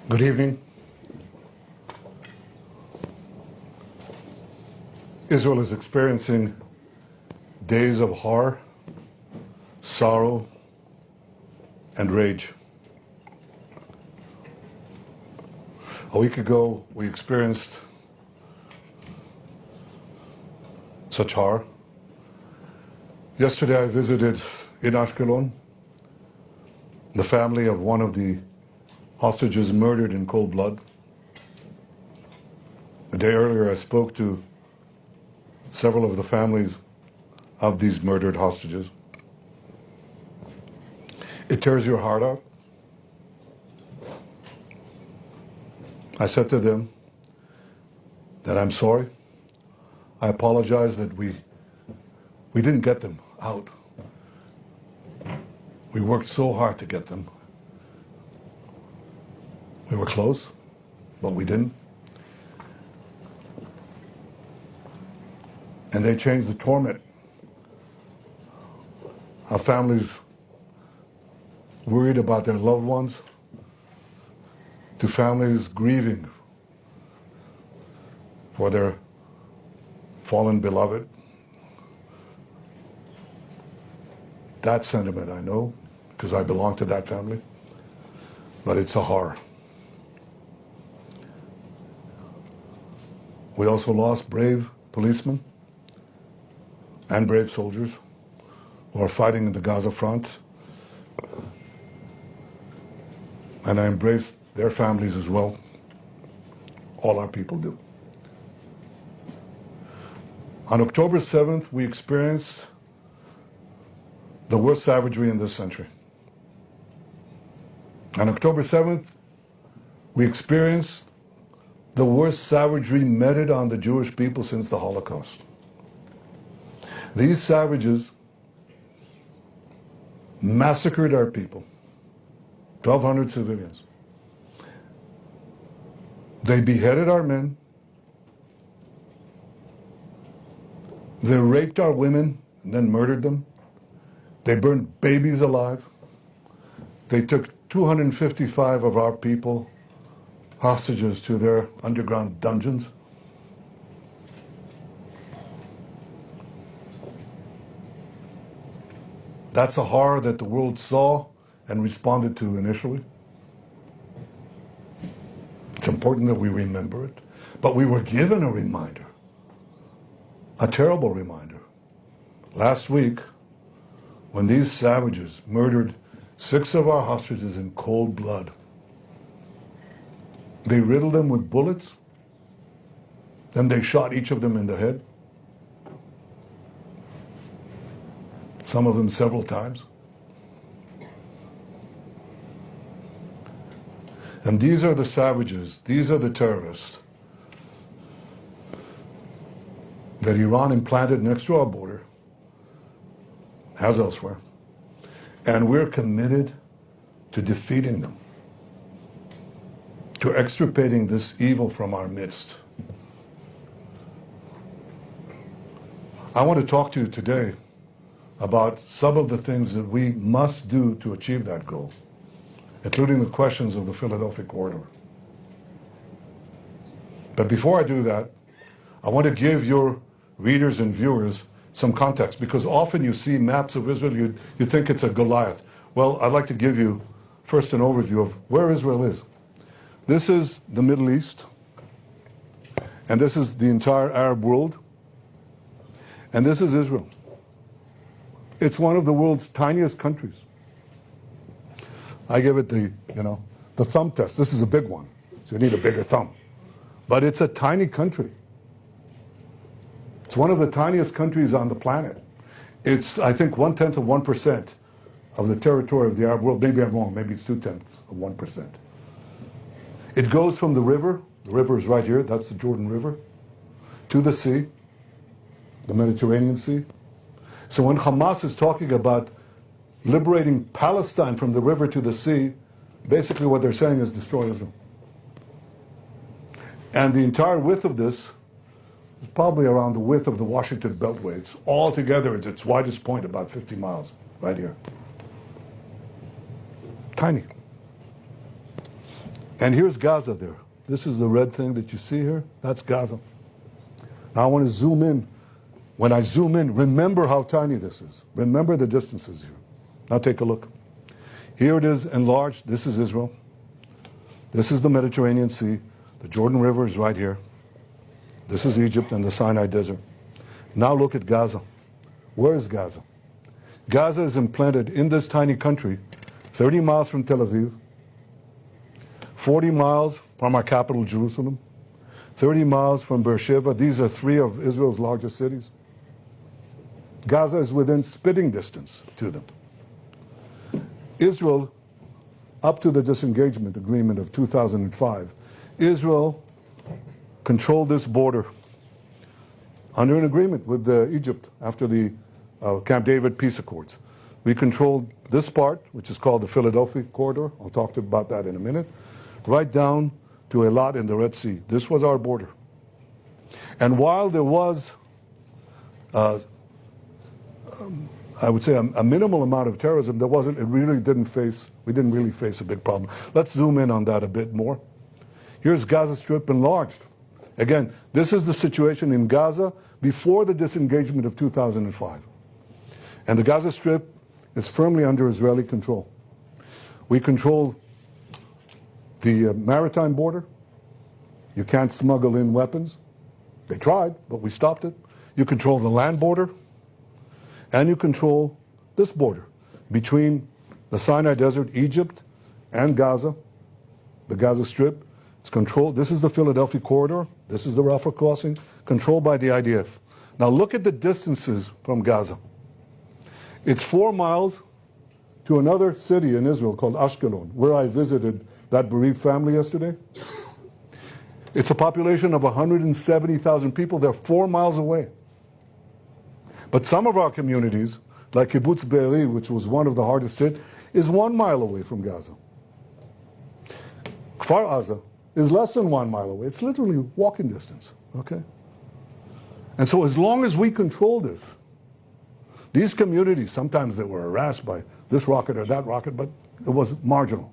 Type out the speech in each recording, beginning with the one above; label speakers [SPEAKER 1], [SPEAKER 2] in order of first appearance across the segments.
[SPEAKER 1] Good evening. Israel is experiencing days of horror, sorrow, and rage. A week ago, we experienced such horror. Yesterday, I visited in Ashkelon the family of one of the hostages murdered in cold blood. A day earlier, I spoke to several of the families of these murdered hostages. It tears your heart out. I said to them that I'm sorry. I apologize that we didn't get them out. We worked so hard to get them. We were close, but we didn't. And they changed the torment. Our families worried about their loved ones, to families grieving for their fallen beloved. That sentiment I know, because I belong to that family, but it's a horror. We also lost brave policemen and brave soldiers who are fighting in the Gaza front. And I embrace their families as well. All our people do. On October 7th, we experienced the worst savagery in this century. On October 7th, we experienced the worst savagery meted on the Jewish people since the Holocaust. These savages massacred our people, 1,200 civilians. They beheaded our men. They raped our women and then murdered them. They burned babies alive. They took 255 of our people hostages to their underground dungeons. That's a horror that the world saw and responded to initially. It's important that we remember it. But we were given a reminder, a terrible reminder. Last week, when these savages murdered 6 of our hostages in cold blood, they riddled them with bullets, then they shot each of them in the head, some of them several times. And these are the savages, these are the terrorists that Iran implanted next to our border, as elsewhere. And we're committed to defeating them, to extirpating this evil from our midst. I want to talk to you today about some of the things that we must do to achieve that goal, including the questions of the Philadelphia corridor. But before I do that, I want to give your readers and viewers some context, because often you see maps of Israel, you think it's a Goliath. Well, I'd like to give you first an overview of where Israel is. This is the Middle East, and this is the entire Arab world, and this is Israel. It's one of the world's tiniest countries. I give it the thumb test. This is a big one, so you need a bigger thumb. But it's a tiny country. It's one of the tiniest countries on the planet. It's, I think, 1/10 of 1% of the territory of the Arab world. Maybe I'm wrong. Maybe it's 2/10 of 1%. It goes from the river is right here, that's the Jordan River, to the sea, the Mediterranean Sea. So when Hamas is talking about liberating Palestine from the river to the sea, basically what they're saying is destroy Israel. And the entire width of this It's probably around the width of the Washington Beltway. It's all together, it's its widest point, about 50 miles, right here. Tiny. And here's Gaza there. This is the red thing that you see here. That's Gaza. Now I want to zoom in. When I zoom in, remember how tiny this is. Remember the distances here. Now take a look. Here it is enlarged. This is Israel. This is the Mediterranean Sea. The Jordan River is right here. This is Egypt and the Sinai Desert. Now look at Gaza. Where is Gaza? Gaza is implanted in this tiny country, 30 miles from Tel Aviv, 40 miles from our capital, Jerusalem, 30 miles from Beersheba. These are three of Israel's largest cities. Gaza is within spitting distance to them. Israel, up to the disengagement agreement of 2005, Israel controlled this border under an agreement with Egypt after the Camp David peace accords. We controlled this part, which is called the Philadelphia corridor. I'll talk to you about that in a minute. Right down to Eilat in the Red Sea. This was our border. And while there was, I would say, a minimal amount of terrorism, we didn't really face a big problem. Let's zoom in on that a bit more. Here's Gaza Strip enlarged. Again, this is the situation in Gaza before the disengagement of 2005. And the Gaza Strip is firmly under Israeli control. We control the maritime border. You can't smuggle in weapons. They tried, but we stopped it. You control the land border, and you control this border between the Sinai Desert, Egypt, and Gaza, the Gaza Strip. It's controlled. This is the Philadelphia corridor. This is the Rafah crossing, controlled by the IDF. Now look at the distances from Gaza. It's 4 miles to another city in Israel called Ashkelon, where I visited that bereaved family yesterday. It's a population of 170,000 people. They're 4 miles away. But some of our communities, like Kibbutz Be'eri, which was one of the hardest hit, is 1 mile away from Gaza. Kfar Aza is less than 1 mile away. It's literally walking distance, okay? And so as long as we control this, these communities, sometimes they were harassed by this rocket or that rocket, but it was marginal.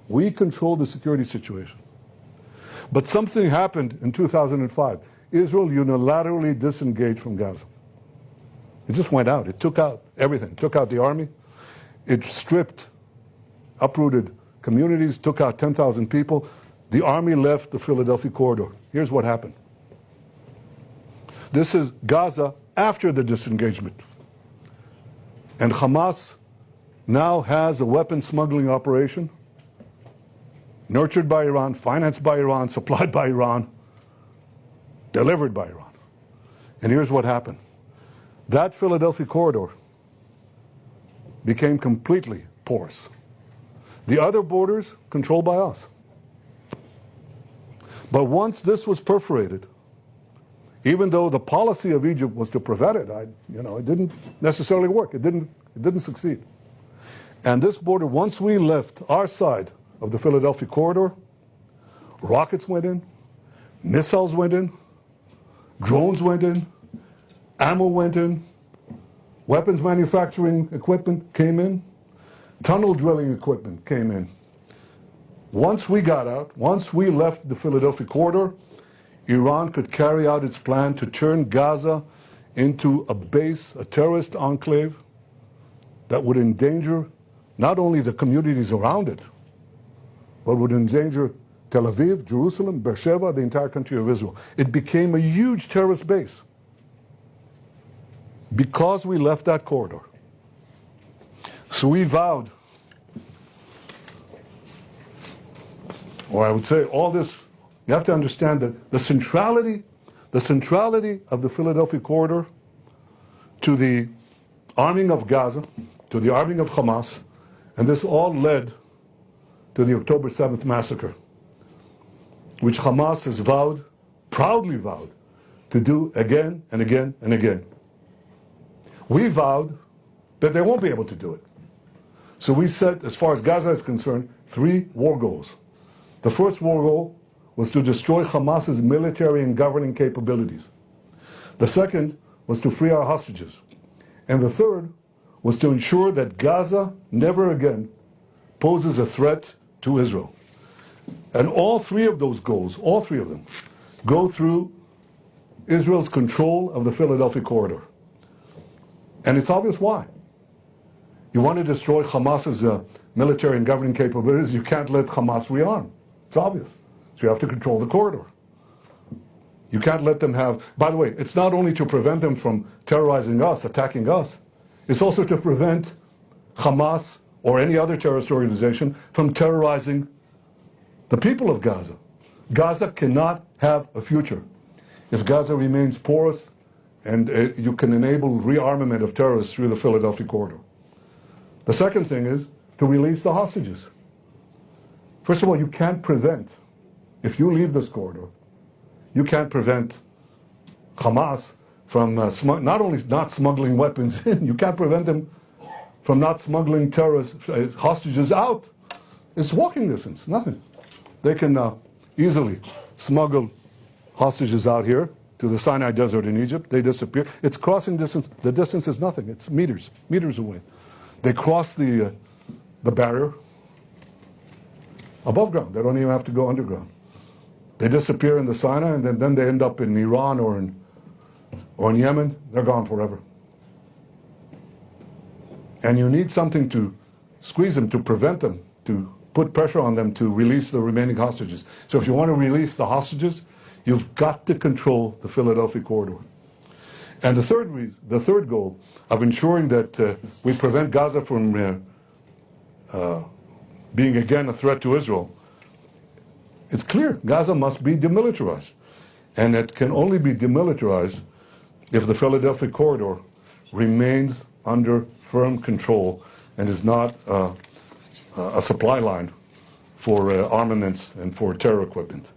[SPEAKER 1] We controlled the security situation. But something happened in 2005. Israel unilaterally disengaged from Gaza. It just went out. It took out everything. It took out the army. It stripped, uprooted communities, took out 10,000 people. The army left the Philadelphia corridor. Here's what happened. This is Gaza after the disengagement. And Hamas now has a weapon smuggling operation nurtured by Iran, financed by Iran, supplied by Iran, delivered by Iran. And here's what happened. That Philadelphia corridor became completely porous. The other borders controlled by us. But once this was perforated, even though the policy of Egypt was to prevent it, it didn't necessarily work. It didn't succeed. And this border, once we left our side of the Philadelphia corridor, rockets went in, missiles went in, drones went in, ammo went in, weapons manufacturing equipment came in, tunnel drilling equipment came in. Once we got out, once we left the Philadelphia corridor, Iran could carry out its plan to turn Gaza into a base, a terrorist enclave that would endanger not only the communities around it, but would endanger Tel Aviv, Jerusalem, Beersheba, the entire country of Israel. It became a huge terrorist base because we left that corridor. So we vowed, or I would say all this, you have to understand that the centrality of the Philadelphia corridor to the arming of Gaza, to the arming of Hamas, and this all led to the October 7th massacre, which Hamas has vowed, proudly vowed, to do again and again and again. We vowed that they won't be able to do it. So we set, as far as Gaza is concerned, 3 war goals. The first war goal was to destroy Hamas's military and governing capabilities. The second was to free our hostages. And the third was to ensure that Gaza never again poses a threat to Israel. And all three of those goals, all three of them, go through Israel's control of the Philadelphia corridor. And it's obvious why. You want to destroy Hamas's military and governing capabilities, you can't let Hamas rearm. It's obvious. So you have to control the corridor. You can't let them have, by the way, it's not only to prevent them from terrorizing us, attacking us, it's also to prevent Hamas or any other terrorist organization from terrorizing the people of Gaza. Gaza cannot have a future if Gaza remains porous and you can enable rearmament of terrorists through the Philadelphia corridor. The second thing is to release the hostages. First of all, you can't prevent, if you leave this corridor, you can't prevent Hamas from not only not smuggling weapons in, you can't prevent them from not smuggling terrorists, hostages out. It's walking distance, nothing. They can easily smuggle hostages out here to the Sinai Desert in Egypt. They disappear. It's crossing distance. The distance is nothing. It's meters away. They cross the barrier above ground. They don't even have to go underground. They disappear in the Sinai, and then they end up in Iran or in Yemen. They're gone forever. And you need something to squeeze them, to prevent them, to put pressure on them to release the remaining hostages. So if you want to release the hostages, you've got to control the Philadelphia corridor. And the third goal of ensuring that we prevent Gaza from being again a threat to Israel, it's clear Gaza must be demilitarized. And it can only be demilitarized if the Philadelphia corridor remains under firm control and is not a supply line for armaments and for terror equipment.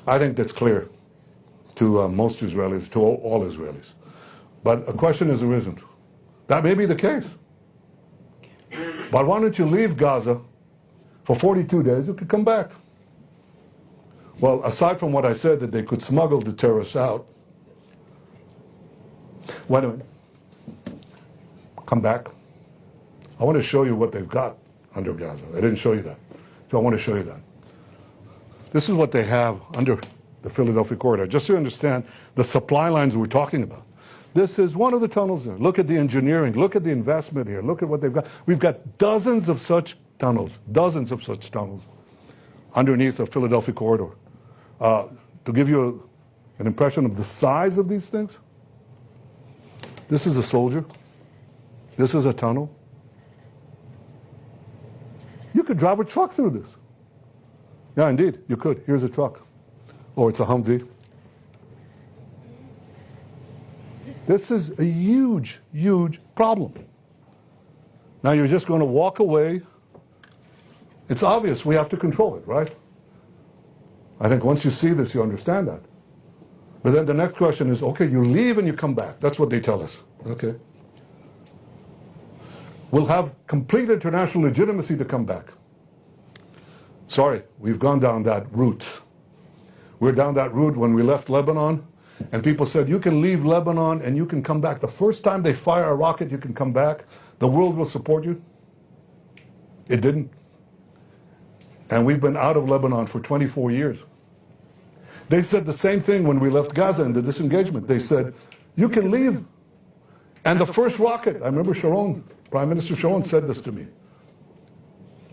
[SPEAKER 1] I think that's clear to most Israelis, to all Israelis. But a question has arisen. That may be the case. But why don't you leave Gaza for 42 days? You could come back. Well, aside from what I said, that they could smuggle the terrorists out, wait a minute. Come back. I want to show you what they've got under Gaza. I didn't show you that. So I want to show you that. This is what they have under the Philadelphia corridor. Just so you understand the supply lines we're talking about. This is one of the tunnels there. Look at the engineering. Look at the investment here. Look at what they've got. We've got dozens of such tunnels underneath the Philadelphia corridor. To give you an impression of the size of these things, this is a soldier. This is a tunnel. You could drive a truck through this. Yeah, indeed, you could. Here's a truck. Or it's a Humvee. This is a huge, huge problem. Now you're just going to walk away. It's obvious we have to control it, right? I think once you see this, you understand that. But then the next question is, okay, you leave and you come back. That's what they tell us, okay? We'll have complete international legitimacy to come back. Sorry, we've gone down that route. We're down that route when we left Lebanon, and people said, you can leave Lebanon and you can come back. The first time they fire a rocket, you can come back. The world will support you. It didn't. And we've been out of Lebanon for 24 years. They said the same thing when we left Gaza in the disengagement. They said, you can leave. And the first rocket, I remember Sharon, Prime Minister Sharon said this to me.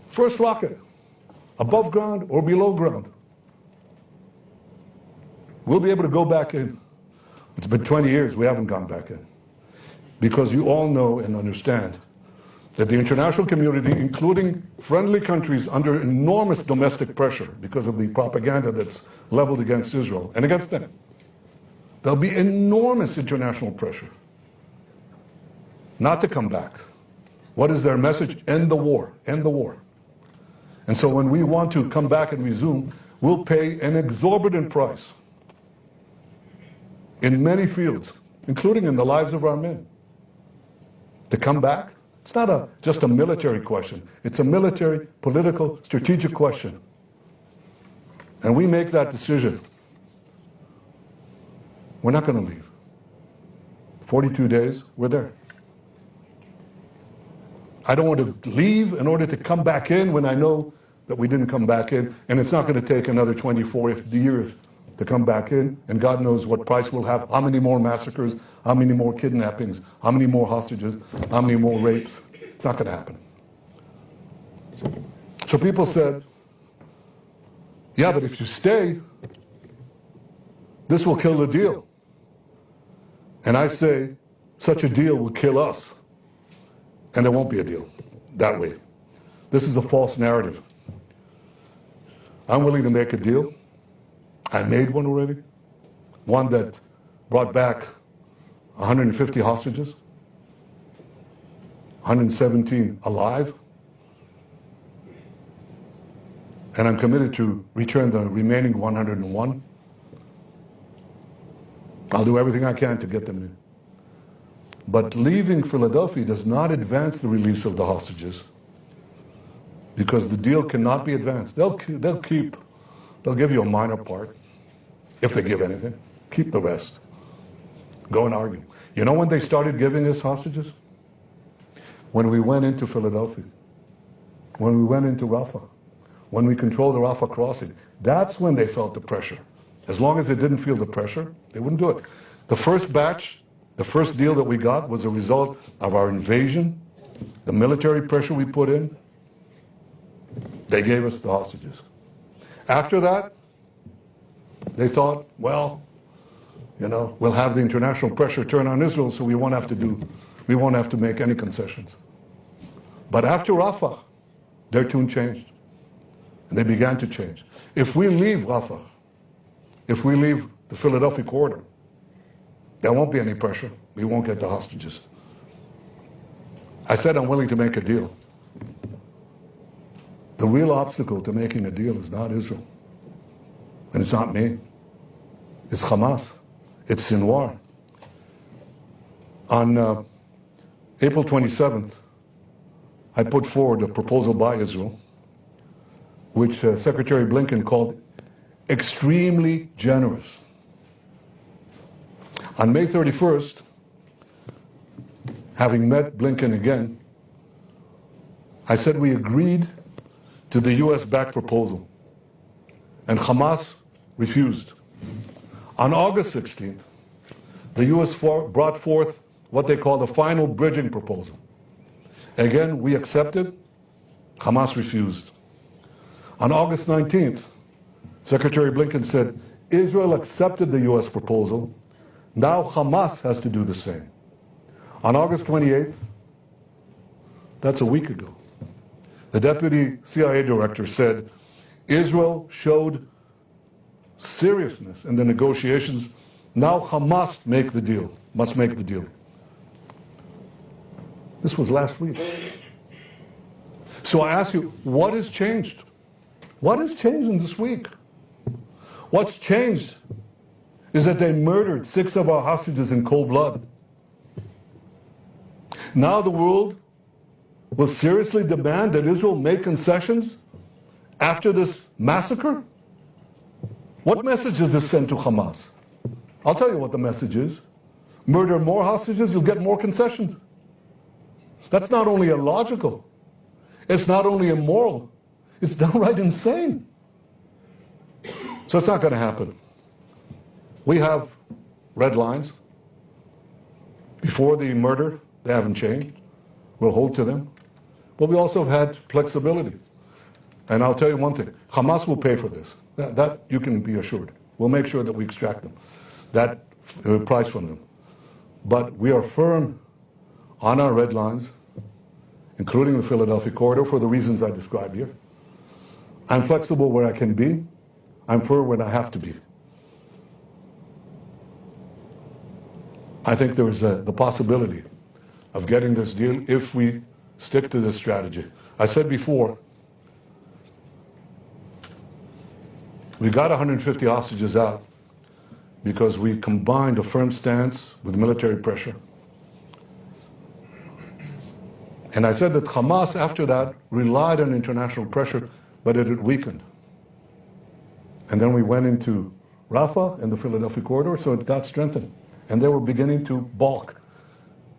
[SPEAKER 1] First rocket, above ground or below ground. We'll be able to go back in. It's been 20 years, we haven't gone back in. Because you all know and understand that the international community, including friendly countries under enormous domestic pressure because of the propaganda that's leveled against Israel and against them, there'll be enormous international pressure not to come back. What is their message? End the war. End the war. And so when we want to come back and resume, we'll pay an exorbitant price in many fields, including in the lives of our men. To come back, it's not just a military question. It's a military, political, strategic question. And we make that decision We're not going to leave. 42 days, we're there. I don't want to leave in order to come back in when I know that we didn't come back in, and it's not going to take another 24 years to come back in, and God knows what price we'll have, how many more massacres, how many more kidnappings, how many more hostages, how many more rapes. It's not going to happen. So people said, yeah, but if you stay, this will kill the deal. And I say, such a deal will kill us. And there won't be a deal that way. This is a false narrative. I'm willing to make a deal. I made one already. One that brought back 150 hostages, 117 alive. And I'm committed to return the remaining 101. I'll do everything I can to get them in. But leaving Philadelphia does not advance the release of the hostages, because the deal cannot be advanced. They'll give you a minor part, if they give anything. Keep the rest. Go and argue. You know when they started giving us hostages? When we went into Philadelphia, when we went into Rafah, when we controlled the Rafah crossing. That's when they felt the pressure. As long as they didn't feel the pressure, they wouldn't do it. The first batch, the first deal that we got was a result of our invasion, the military pressure we put in. They gave us the hostages. After that, they thought, well, we'll have the international pressure turn on Israel, so we won't have to make any concessions. But after Rafah, their tune changed. And they began to change. If we leave Rafah, if we leave the Philadelphia corridor, there won't be any pressure. We won't get the hostages. I said I'm willing to make a deal. The real obstacle to making a deal is not Israel. And it's not me. It's Hamas. It's Sinwar. On April 27th, I put forward a proposal by Israel, which Secretary Blinken called extremely generous. On May 31st, having met Blinken again, I said we agreed to the US-backed proposal, and Hamas refused. On August 16th, the US brought forth what they call the final bridging proposal. Again, we accepted, Hamas refused. On August 19th, Secretary Blinken said, Israel accepted the US proposal, now Hamas has to do the same. On August 28th, that's a week ago, the deputy CIA director said, Israel showed seriousness in the negotiations, now Hamas must make the deal. This was last week. So I ask you, what has changed? What has changed in this week? What's changed is that they murdered 6 of our hostages in cold blood. Now the world will seriously demand that Israel make concessions after this massacre? What message does this send to Hamas? I'll tell you what the message is. Murder more hostages, you'll get more concessions. That's not only illogical, it's not only immoral, it's downright insane. So it's not going to happen. We have red lines. Before the murder, they haven't changed. We'll hold to them. But we also have had flexibility. And I'll tell you one thing, Hamas will pay for this. That you can be assured. We'll make sure that we extract them, that price from them. But we are firm on our red lines, including the Philadelphia corridor, for the reasons I described here. I'm flexible where I can be. I'm firm when I have to be. I think there is the possibility of getting this deal if we stick to this strategy. I said before, we got 150 hostages out because we combined a firm stance with military pressure. And I said that Hamas, after that, relied on international pressure, but it had weakened. And then we went into Rafah and the Philadelphia corridor, so it got strengthened. And they were beginning to balk.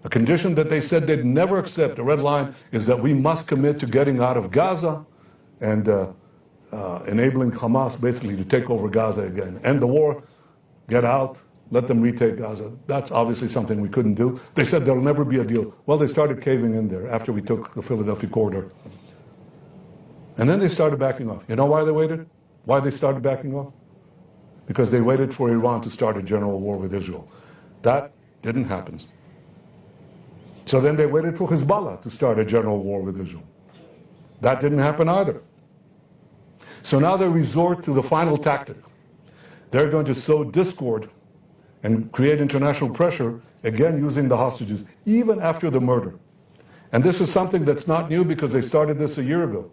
[SPEAKER 1] A condition that they said they'd never accept, the red line, is that we must commit to getting out of Gaza and enabling Hamas basically to take over Gaza again. End the war, get out, let them retake Gaza. That's obviously something we couldn't do. They said there'll never be a deal. Well, they started caving in there after we took the Philadelphia corridor. And then they started backing off. You know why they waited? Why they started backing off? Because they waited for Iran to start a general war with Israel. That didn't happen. So then they waited for Hezbollah to start a general war with Israel. That didn't happen either. So now they resort to the final tactic. They're going to sow discord and create international pressure, again using the hostages, even after the murder. And this is something that's not new because they started this a year ago.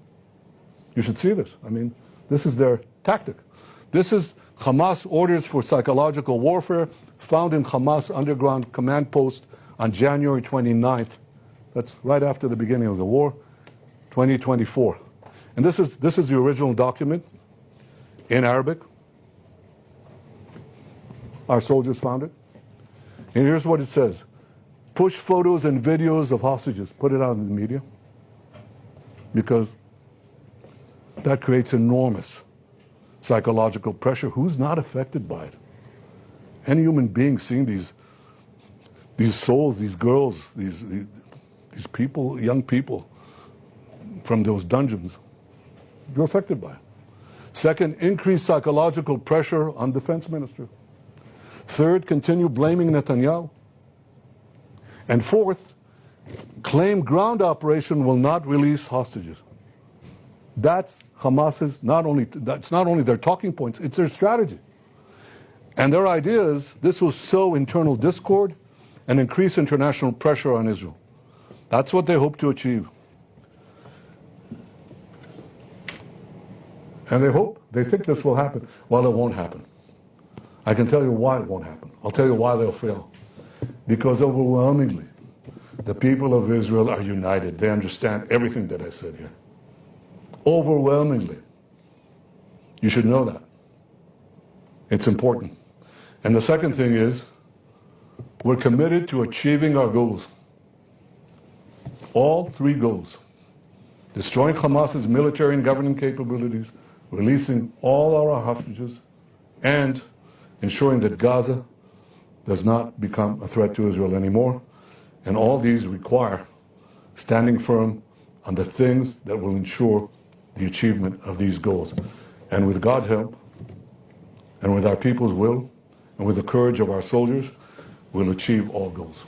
[SPEAKER 1] You should see this. I mean, this is their tactic. This is Hamas orders for psychological warfare found in Hamas underground command post on January 29th. That's right after the beginning of the war, 2024. And this is the original document in Arabic. Our soldiers found it. And here's what it says. Push photos and videos of hostages. Put it out in the media. Because that creates enormous psychological pressure. Who's not affected by it? Any human being seeing these souls, these girls, these people, young people from those dungeons, you're affected by it. Second, increase psychological pressure on defense minister. Third, continue blaming Netanyahu. And fourth, claim ground operation will not release hostages. That's Hamas's that's not only their talking points, it's their strategy. And their idea is this will sow internal discord and increase international pressure on Israel. That's what they hope to achieve. And they think this will happen. Well, it won't happen. I can tell you why it won't happen. I'll tell you why they'll fail. Because overwhelmingly, the people of Israel are united. They understand everything that I said here. Overwhelmingly. You should know that. It's important. And the second thing is, we're committed to achieving our goals. All three goals. Destroying Hamas's military and governing capabilities, releasing all our hostages, and ensuring that Gaza does not become a threat to Israel anymore. And all these require standing firm on the things that will ensure the achievement of these goals. And with God's help, and with our people's will, and with the courage of our soldiers, we'll achieve all goals.